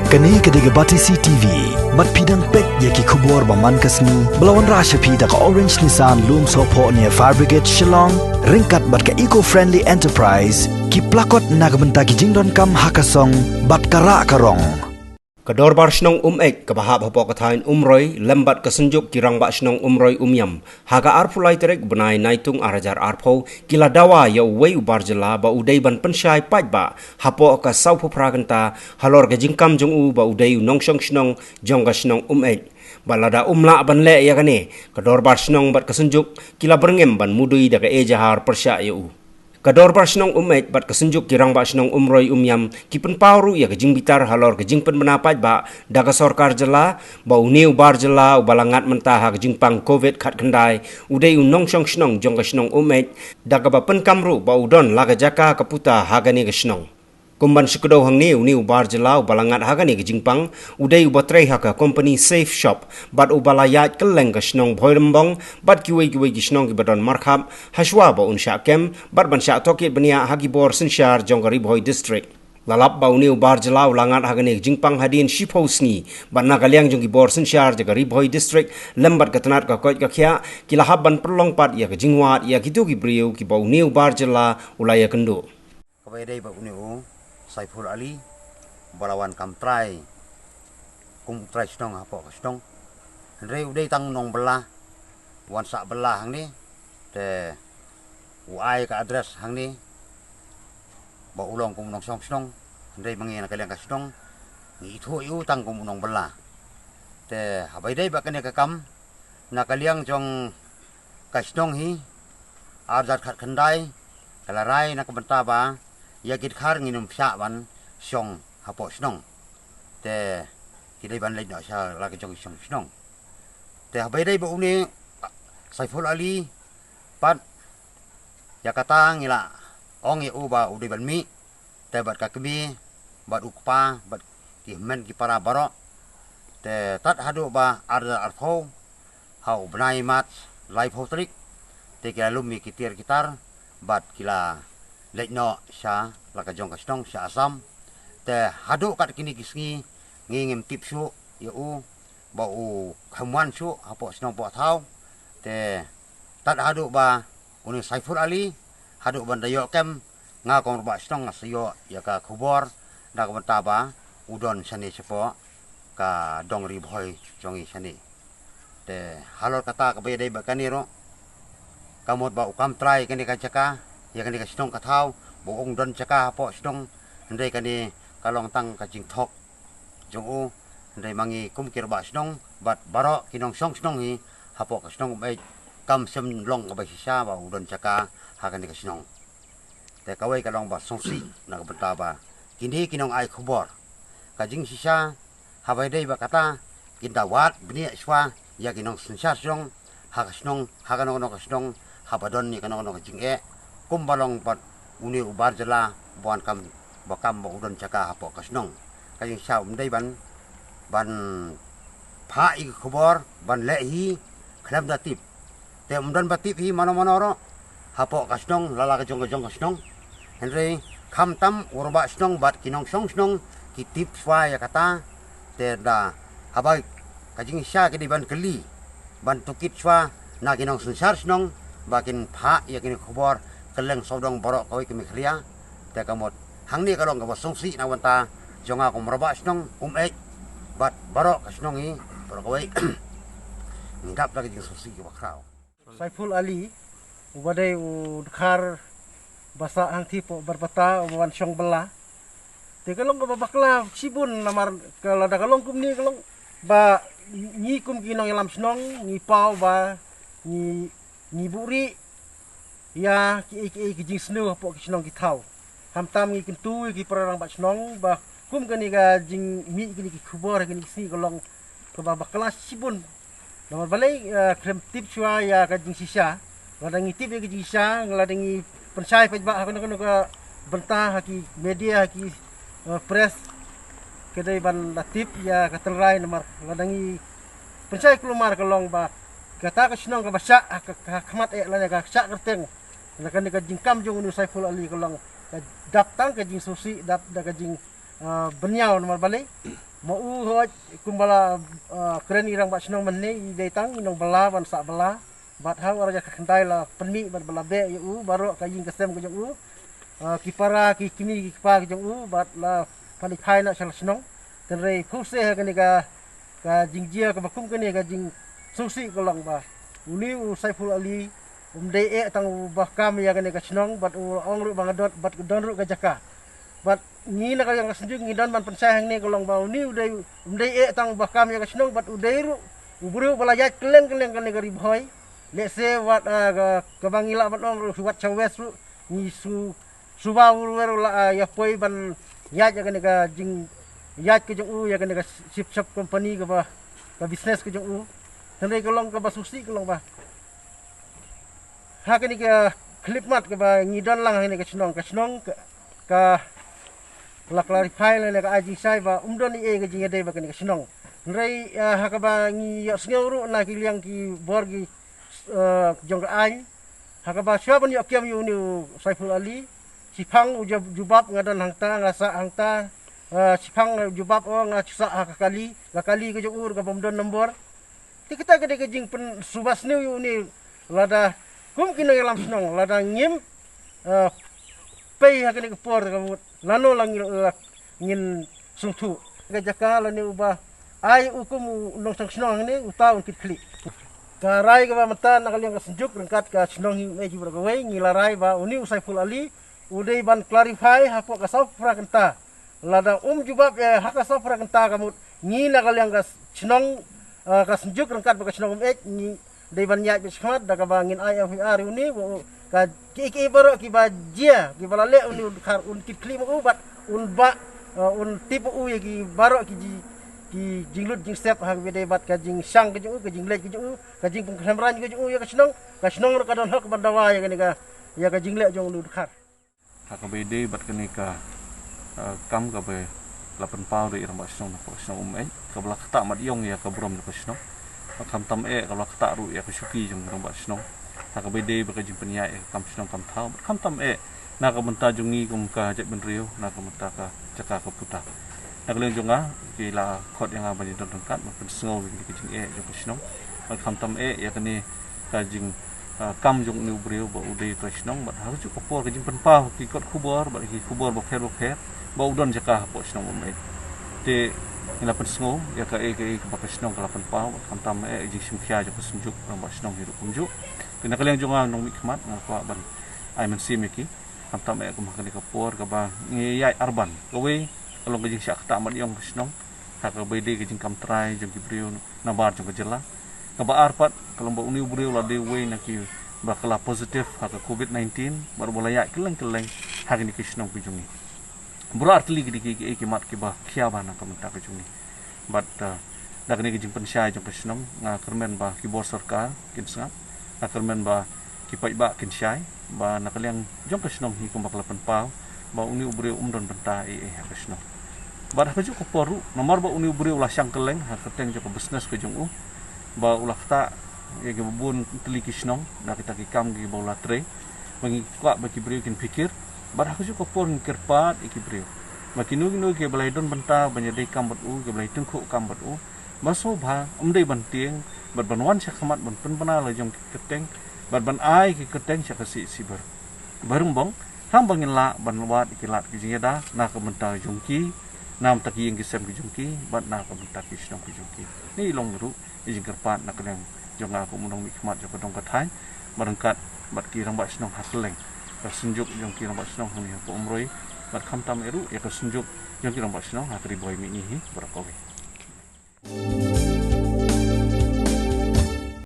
Kani kediga bati CTV, mat pidang pek yaki kubur baman kasni, belawan rasha pida ka Orange Nissan Loom Sopo near Fire Brigade Shillong, ringkat bat ka eco-friendly enterprise, ki plakot nagbenta ki jingdon kam hakasong, bat kara karong. Kador bar snong ek kabahab hapo kathain umroy lembat kasenjuk kirang ba snong umroy umyam haga arpulai terek benai naitung arajar arpo kila dawa ya wei ubar jela ba udai ban pensyai paj ba hapo ka saupu praganta halor ga jingkam jong u ba udai nongsong snong jongga snong ek balada umla ban le ya kane kador bar snong bat kasenjuk kila berngem ban mudui daga ejahar persya ya u Kador bar snong ek bat kasenjuk kirang ba snong umroy umyam kipen pauru ya kejing bitar halor kejing pen menapaj ba daga sorkar jela ba uniu bar jela balangat mentah ha kejing pang covid khat kendai udai unong song snong jong ka snong ek daga ba pen kamru ba udon laga jaka kaputa hagani ka snong kumban sikudo hang niu bar jela balangat hagani ka jingpang udai ubatrei haka company safe shop bat ubalayat keleng ka snong bhoirembong bat kiwei ki snong ki badon markhap haswa ba unsha kem bat ban sha tokit benia hagi bor sinshar jongari bhoi district lalap ba uniu bar jela ulangat hagani jingpang hadin shiposni ban nagaliang jongki bor sinshar jagari bhoi district lembat katanat ka koit ka khya kilahab ban perlong pat ya ka jingwat ya kitu ki briu ki ba uniu bar jela ulaya kendo kabai dai ba uniu Saiful Ali balawan kamtrai kum trai stong apa stong rei udai tang nong belah wan sak belah hang ni te uai ka address hang ni ba ulong kum nong song stong rei mangi na kaliang ka stong ni thu yu tang kum nong belah te habai dai ba kane ka kam na kaliang jong ka stong hi arjat khat khandai kalarai na ka benta ba ya kit khar nginum pya ban song hapo snong te kidai ban lai no sha la ke jong song snong te habai dai ba uni Saiful Ali pat ya kata ngila ong ye u ba udai ban mi te bat ka kemi bat ukpa bat ki men ki para baro te tat hadu ba arda arpho hau bnai mat lai photrik te kila lumi kitir kitar bat kila lek no sha laka jong kastong sha asam te hadu kat kini kisngi ngingim tip su ya u ba u khamwan su apo snong po thau te tat hadu ba uni Saiful Ali hadu ban dayo kem nga kong ba snong asayo ya ka khubor da ka banta ba udon sani sepo ka dongri bhoi jongi sani te halor kata ka be dai ba kaniro kamot ba ukam trai kani ka chaka ya kani ka snong ka thau bo ong don chaka po snong ndai kani kalong tang ka jing thok jong u ndai mangi kum kir ba snong bat baro kinong song snong hi hapo ka snong bai kam sem long ka ba sisa ba udon chaka ha kani ka snong te kawai kalong ba songsi na ka benta ba kini kinong ai khubor ka jing sisa habai dai ba kata kinda wat bni swa ya kinong sinsa snong ha ka snong ha ka no ka snong habadon ni kanong ka jing e kumbalong pat uni ubar jela buan kam bakam bo udon chaka hapo kasnong kayong siya umday ban pha i khubor ban lehi khlam datip te umdan batip hi mano ro hapo kasnong lala ka jong kasnong henry kham tam urba snong bat kinong snong kitip swa ya kata te da habai kajing siya kidi ban keli ban tukit swa na kinong sunsar snong bakin pha ya kini khubor keleng sodong borok koi kemi khlia te kamot hangni kalong ka songsi na wanta jonga ko maraba snong ek bat borok snong hi borok koi ngap lagi jing songsi ki bakrao Saiful Ali ubadai udkhar basa ang tipo berbata uban syong belah te kalong ka bakla sibun namar kalada kalong kumni kalong ba ni kum kinong yalam snong ni pau ba ni buri ya ki jing snu po ki snong ki thau hamtam ki kentu ki perang ba snong ba kum kani ga jing mi kini ki khubor kini si kolong ko ba kelas sibun nomor balai krem tip chua ya ka jing sisa ngadangi tip ki jing sisa ngadangi pensai pa ba kono ka benta ki media ki press kedai ban latip ya ka telrai nomor ngadangi pensai kelumar kolong ba kata ka snong ka basa ka khamat e la ka sa kerteng lakan ka jingkam jong unu Saiful Ali kolong dap tang ka jing susi dap da ka jing benyau nomor balai mau hoj kumbala keren irang bat senong menni idai tang inong bela ban sak bela bat hang orang jak kentai la penmi bat bela be yu baru kajing kesem ke jong kipara ki kimi kipa ke jong bat la panik hai nak sel senong dan rei puse ha kani ka jingjia ka bakum kani ka jing susi kolong ba uni Saiful Ali dei tang bahkam ya kani ka senong bat ong ru bangadot bat don ru ka jaka bat ni nak yang senjung ngidan man pensah ni kolong bau ni udai tang bahkam ya kasnong bat udai ru uburu balayat keleng kani gari boy let's say wat ka bangila bat ong wat chawes ru ni suba uru la ya poi ban ya kani ka jing ya ke jong ya kani ka ship company ka business ke jong tandai kolong ka basusi kolong ba ha kani ka clip mat ka ngidan lang kani kasnong ka la clarify le ka aji sai ba umdon ni ga jinga dei ba kani kasnong rei ha ka ba ngi snguru na ki liang ki borgi jong ai ha ka ba siapa ni okiam yu ni Saiful Ali sipang jubab ngadan hangta ngasa hangta sipang jubab ngasa ha kali ke jong ur ka bomdon nombor ti kita ga de jing pen subas ni yu ni lada kum kino lam snong lada ngim pay hakani kapor kamut lano lang ngin sungtu gajaka lani uba ay ukum nong sang snong ni utaw kit kli karai ka mata nakaliang ka senjuk rengkat ka snong hi meji bergawai ngilarai ba uni Saiful Ali udai ban clarify hapo ka safra kenta lada jubab haka safra kenta kamut ngi nakaliang ka snong ka senjuk rengkat ba ka snong ni dai ban nya bismat daga bangin IFR uni ka ki baro ki bajia ki balale uni khar un kit klim ubat un ba un tipu u ki baro ki jinglut jing step hang bede bat ka jing sang ke jing lek ke jing pengkamran ke ya ka snong ka don hak bandawa ya ka jing lek jong lu khar hak bede bat kene ka kam ka be lapan pau de irang snong na snong ka blak ta mat yong ya ka brom ka snong kam tam ka blak ta ru ya ka suki jong irang snong haka bede baka jing penyai kam snong kam thau kam tam na ka menta jungi kum ka jek ben riu na ka menta ka jaka ka puta na ka leng jonga ki la khot yang ba don kat ma pen sngo ki jing jong snong kam tam ya kani ka jing kam jong ni briu ba udai to snong ba ha chu ko por ka jing pen pa ki kot khubor ba ki khubor ba pher ba udon jaka po snong me te ila pen sngo ya ka ka ba snong ka pen pa kam tam jing sim khia jo sunjuk ba snong hiru kumju kena kalian jonga nong mikmat ngakwa ban ai men sim ki kam tam ka makani ka por ka ba ngiyai arban kowe kalau gajing syak ta mat yong snong ha ka bede gajing kam trai jong ki briu na bar jong ka jela ka ba arpat kalau ba uni briu la de we na ki ba kala positif ha ka covid-19 bar bola ya keleng ha ni ki snong ki jongi berarti ki mat ki ba khia ba na ka menta ka jongi bat da kini gajing pensai jong ka snong nga kermen ba ki bor sarkar kin sngap akermen ba kipai ba kin syai ba nakaliang jong kasnong hi kum bakla pau ba uni ubri don benta ha kasnong ba ha ju ko poru nomor ba uni ubri ulah sang keleng ha keteng jo business ke jong ba ulah ta ye ge bun teli kisnong na kita ki kam gi bola tre bangi kwa ba ki bri kin pikir ba ha ju ko por kirpat iki bri ba kinu ke balai don benta banyade kam bat ke balai tengku kam bat ba so ba dei ban tieng bat ban wan sya khamat ban pen bana la jong keteng bat ban ai ki keteng sya kasi sibar barung bong ham bangin la ban wat ikilat ki jingeda na ka menta jongki nam taki yang kisem ki jongki bat na ka menta ki snong ki jongki ni long ru jing kerpat na keleng jong aku munong mikmat jo kadong kathai barangkat bat ki rang ba snong hakleng ka sunjuk jong ki rang ba snong ni ko umroi bat kham tam eru ya ka sunjuk jong ki rang ba snong ha tri boy mi ni hi barakowe